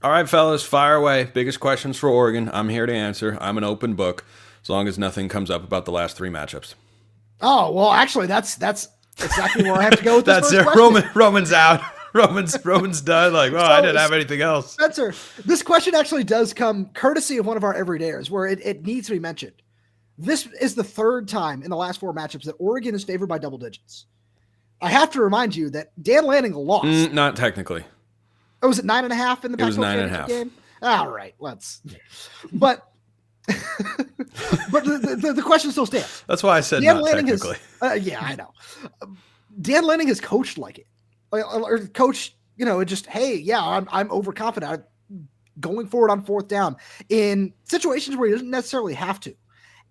All right, fellas, fire away. Biggest questions for Oregon. I'm here to answer. I'm an open book as long as nothing comes up about the last three matchups. Oh, well, actually, that's exactly where I have to go with this That's first it. question. Roman's out. Roman's done. Like, well, I didn't have anything else. Spencer, this question actually does come courtesy of one of our everydayers where it needs to be mentioned. This is the third time in the last four matchups that Oregon is favored by double digits. I have to remind you that Dan Lanning lost. Not technically. Oh, was it 9.5 in the Pac-12 championship game? All right, but the question still stands. That's why I said Dan not Lanning technically. Yeah, I know. Dan Lanning has coached like it, or coached. Just hey, yeah, I'm overconfident. I'm going forward on fourth down in situations where he doesn't necessarily have to.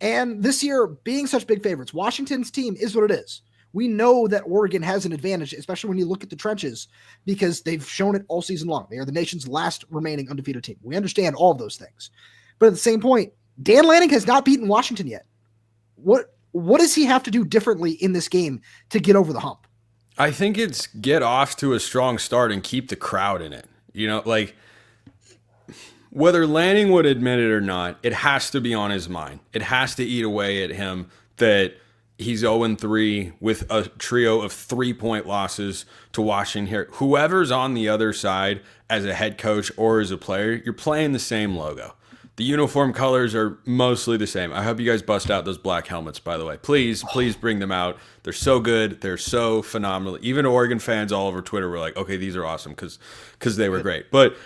And this year, being such big favorites, Washington's team is what it is. We know that Oregon has an advantage, especially when you look at the trenches, because they've shown it all season long. They are the nation's last remaining undefeated team. We understand all of those things. But at the same point, Dan Lanning has not beaten Washington yet. What does he have to do differently in this game to get over the hump? I think it's get off to a strong start and keep the crowd in it. Whether Lanning would admit it or not, it has to be on his mind. It has to eat away at him that he's 0-3 with a trio of 3-point losses to Washington here. Whoever's on the other side as a head coach or as a player, you're playing the same logo. The uniform colors are mostly the same. I hope you guys bust out those black helmets, by the way. Please bring them out. They're so good. They're so phenomenal. Even Oregon fans all over Twitter were like, okay, these are awesome because they were great. But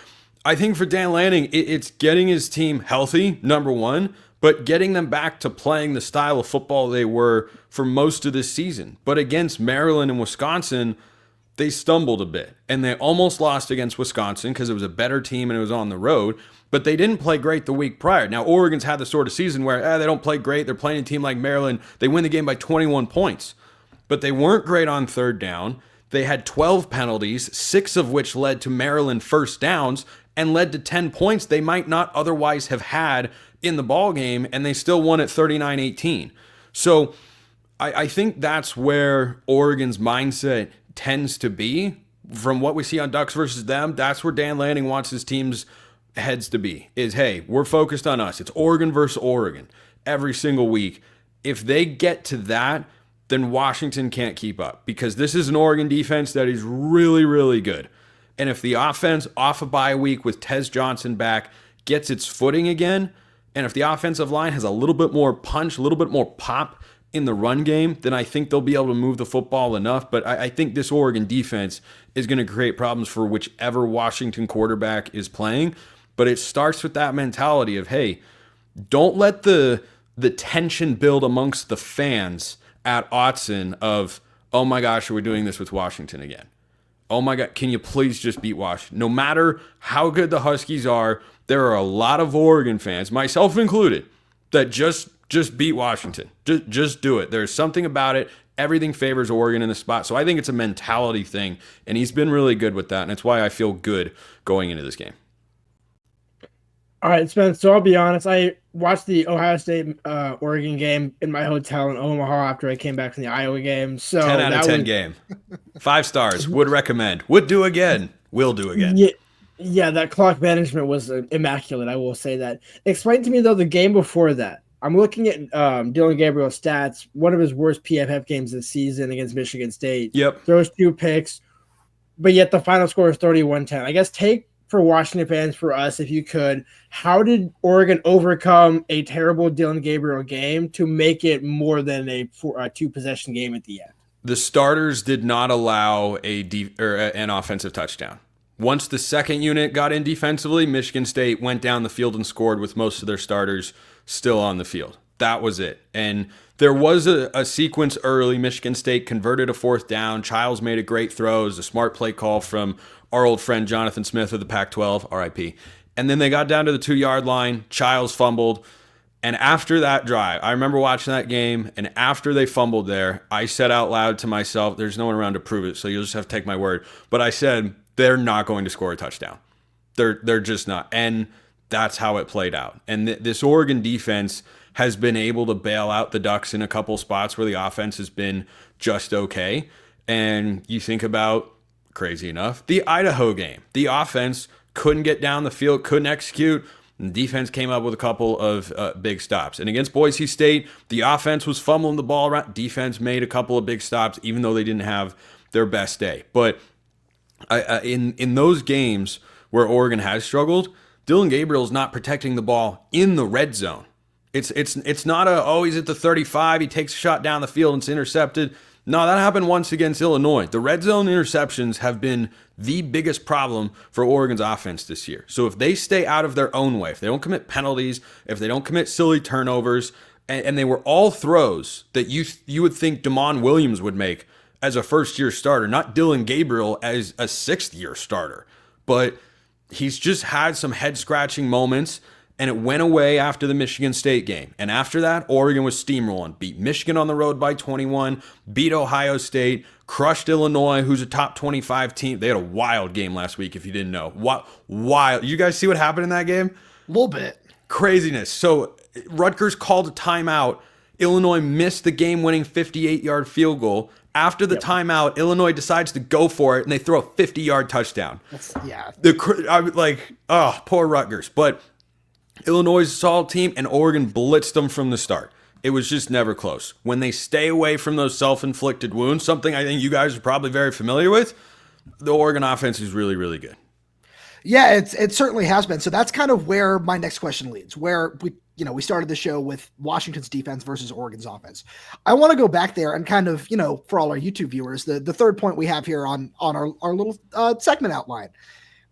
I think for Dan Lanning, it's getting his team healthy, number one, but getting them back to playing the style of football they were for most of this season. But against Maryland and Wisconsin, they stumbled a bit. And they almost lost against Wisconsin because it was a better team and it was on the road. But they didn't play great the week prior. Now, Oregon's had the sort of season where they don't play great. They're playing a team like Maryland. They win the game by 21 points. But they weren't great on third down. They had 12 penalties, 6 of which led to Maryland first downs and led to 10 points they might not otherwise have had in the ball game, and they still won at 39-18. So I think that's where Oregon's mindset tends to be. From what we see on Ducks versus them, that's where Dan Lanning wants his team's heads to be, is, hey, we're focused on us. It's Oregon versus Oregon every single week. If they get to that, then Washington can't keep up, because this is an Oregon defense that is really, really good. And if the offense off a bye week with Tez Johnson back gets its footing again, and if the offensive line has a little bit more punch, a little bit more pop in the run game, then I think they'll be able to move the football enough. But I think this Oregon defense is going to create problems for whichever Washington quarterback is playing. But it starts with that mentality of, hey, don't let the tension build amongst the fans at Autzen of, oh my gosh, are we doing this with Washington again? Oh my God, can you please just beat Washington? No matter how good the Huskies are, there are a lot of Oregon fans, myself included, that just beat Washington. Just do it. There's something about it. Everything favors Oregon in the spot. So I think it's a mentality thing, and he's been really good with that, and it's why I feel good going into this game. All right, Spence, so I'll be honest. I watched the Ohio State-Oregon game in my hotel in Omaha after I came back from the Iowa game. So 10 out of 10 game. 5 stars. Would recommend. Would do again. Will do again. Yeah, that clock management was immaculate, I will say that. Explain to me, though, the game before that. I'm looking at Dylan Gabriel's stats. One of his worst PFF games this season against Michigan State. Yep. Throws 2 picks, but yet the final score is 31-10. I guess take for Washington fans, for us, if you could, how did Oregon overcome a terrible Dylan Gabriel game to make it more than a 2-possession game at the end? The starters did not allow an offensive touchdown. Once the second unit got in defensively, Michigan State went down the field and scored with most of their starters still on the field. That was it. And there was a sequence early. Michigan State converted a 4th down. Childs made a great throw. It was a smart play call from our old friend Jonathan Smith of the Pac-12, RIP. And then they got down to the 2-yard line. Childs fumbled. And after that drive, I remember watching that game, and after they fumbled there, I said out loud to myself, there's no one around to prove it, so you'll just have to take my word. But I said, they're not going to score a touchdown. They're just not. And that's how it played out. And this Oregon defense has been able to bail out the Ducks in a couple spots where the offense has been just okay. And you think about, crazy enough, the Idaho game. The offense couldn't get down the field, couldn't execute. And the defense came up with a couple of big stops. And against Boise State, the offense was fumbling the ball around. Defense made a couple of big stops, even though they didn't have their best day. But in those games where Oregon has struggled, Dillon Gabriel's not protecting the ball in the red zone. It's not he's at the 35, he takes a shot down the field and it's intercepted. No, that happened once against Illinois. The red zone interceptions have been the biggest problem for Oregon's offense this year. So if they stay out of their own way, if they don't commit penalties, if they don't commit silly turnovers, and they were all throws that you would think Damon Williams would make as a first-year starter, not Dillon Gabriel as a sixth-year starter. But he's just had some head-scratching moments, and it went away after the Michigan State game. And after that, Oregon was steamrolling. Beat Michigan on the road by 21, beat Ohio State, crushed Illinois, who's a top 25 team. They had a wild game last week, if you didn't know. Wild. You guys see what happened in that game? A little bit. Craziness. So Rutgers called a timeout. Illinois missed the game-winning 58-yard field goal. After the timeout, Illinois decides to go for it, and they throw a 50-yard touchdown. I'm like, poor Rutgers. But Illinois is a solid team, and Oregon blitzed them from the start. It was just never close. When they stay away from those self-inflicted wounds, something I think you guys are probably very familiar with, the Oregon offense is really, really good. Yeah, it certainly has been. So that's kind of where my next question leads, where we started the show with Washington's defense versus Oregon's offense. I want to go back there and kind of, for all our YouTube viewers, the third point we have here on our little segment outline,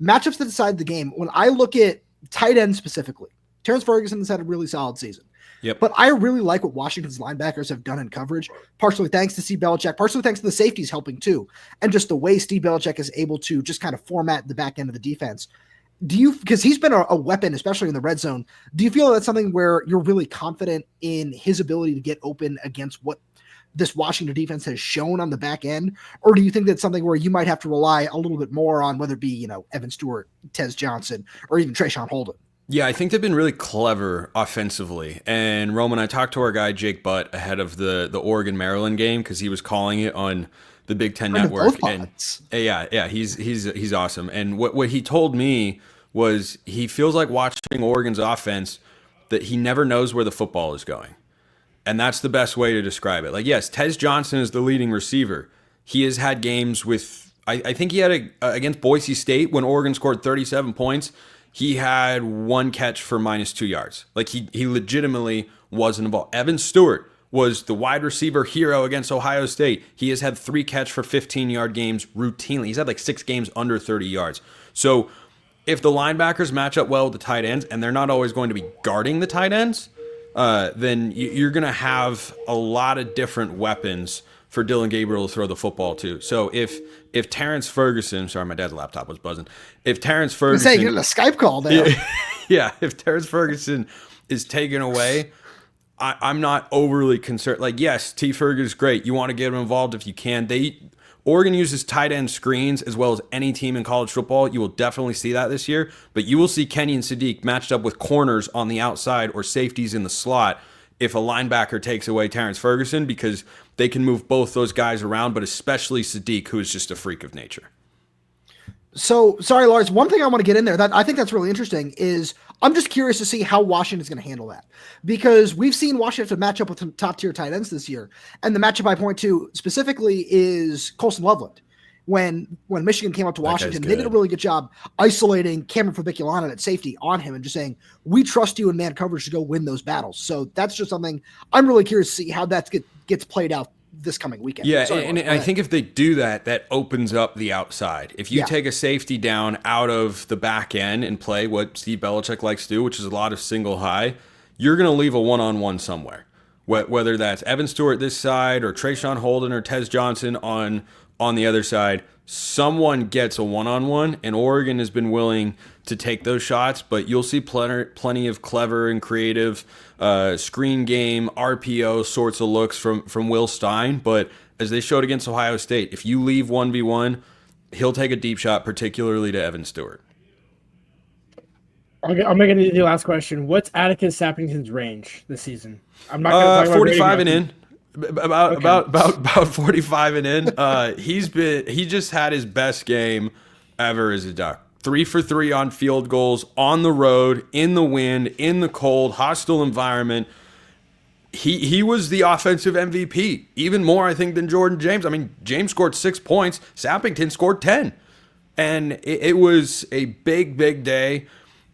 matchups that decide the game. When I look at tight end specifically, Terrence Ferguson has had a really solid season. Yep. But I really like what Washington's linebackers have done in coverage, partially thanks to Steve Belichick, partially thanks to the safeties helping too, and just the way Steve Belichick is able to just kind of format the back end of the defense. Because he's been a weapon, especially in the red zone, do you feel that's something where you're really confident in his ability to get open against what this Washington defense has shown on the back end? Or do you think that's something where you might have to rely a little bit more on whether it be, Evan Stewart, Tez Johnson, or even Trayshawn Holden? Yeah, I think they've been really clever offensively. And Roman, I talked to our guy Jake Butt ahead of the Oregon-Maryland game because he was calling it on the Big Ten Network. And yeah, he's awesome. And what he told me was he feels like watching Oregon's offense that he never knows where the football is going. And that's the best way to describe it. Like, yes, Tez Johnson is the leading receiver. He has had games with, I think he had against Boise State when Oregon scored 37 points. He had one catch for -2 yards. Like he legitimately wasn't involved. Evan Stewart was the wide receiver hero against Ohio State. He has had 3 catch for 15-yard games routinely. He's had like 6 games under 30 yards. So if the linebackers match up well with the tight ends, and they're not always going to be guarding the tight ends, then you're going to have a lot of different weapons for Dillon Gabriel to throw the football to. So if Terrence Ferguson, sorry, my dad's laptop was buzzing. If Terrence Ferguson, you're getting a Skype call there. Yeah, if Terrence Ferguson is taken away, I'm not overly concerned. Like, yes, T. Ferg is great. You want to get him involved if you can. Oregon uses tight end screens as well as any team in college football. You will definitely see that this year. But you will see Kenyon Sadiq matched up with corners on the outside or safeties in the slot if a linebacker takes away Terrence Ferguson, because they can move both those guys around, but especially Sadiq, who is just a freak of nature. So, sorry, Lars, one thing I want to get in there that I think that's really interesting is I'm just curious to see how Washington's going to handle that, because we've seen Washington match up with some top-tier tight ends this year, and the matchup I point to specifically is Colson Loveland. When Michigan came up to Washington, they did a really good job isolating Cameron Fabiculana at safety on him and just saying, we trust you in man coverage to go win those battles. So that's just something I'm really curious to see how that gets played out this coming weekend. Yeah, and I think if they do that, that opens up the outside. If you take a safety down out of the back end and play what Steve Belichick likes to do, which is a lot of single high, you're going to leave a one-on-one somewhere. Whether that's Evan Stewart this side or Trayshawn Holden or Tez Johnson on the other side, someone gets a one-on-one, and Oregon has been willing to take those shots, but you'll see plenty of clever and creative screen game, RPO sorts of looks from Will Stein. But as they showed against Ohio State, if you leave 1v1, he'll take a deep shot, particularly to Evan Stewart. I'll make it the last question. What's Atticus Sappington's range this season? I'm not going to talk about 45 and in. About 45 and in. He just had his best game ever as a Duck. 3 for 3 on field goals, on the road, in the wind, in the cold, hostile environment. He was the offensive MVP, even more, I think, than Jordan James. I mean, James scored 6 points. Sappington scored 10. And it was a big, big day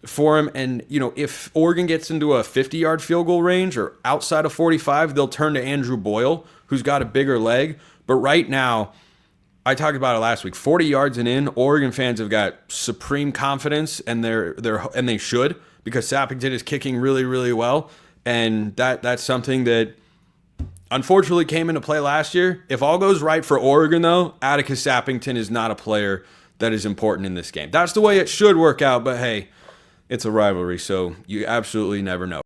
for him. And, if Oregon gets into a 50-yard field goal range or outside of 45, they'll turn to Andrew Boyle, who's got a bigger leg. But right now, I talked about it last week, 40 yards and in, Oregon fans have got supreme confidence, and they should, because Sappington is kicking really, really well. And that's something that unfortunately came into play last year. If all goes right for Oregon, though, Atticus Sappington is not a player that is important in this game. That's the way it should work out, but hey, it's a rivalry, so you absolutely never know.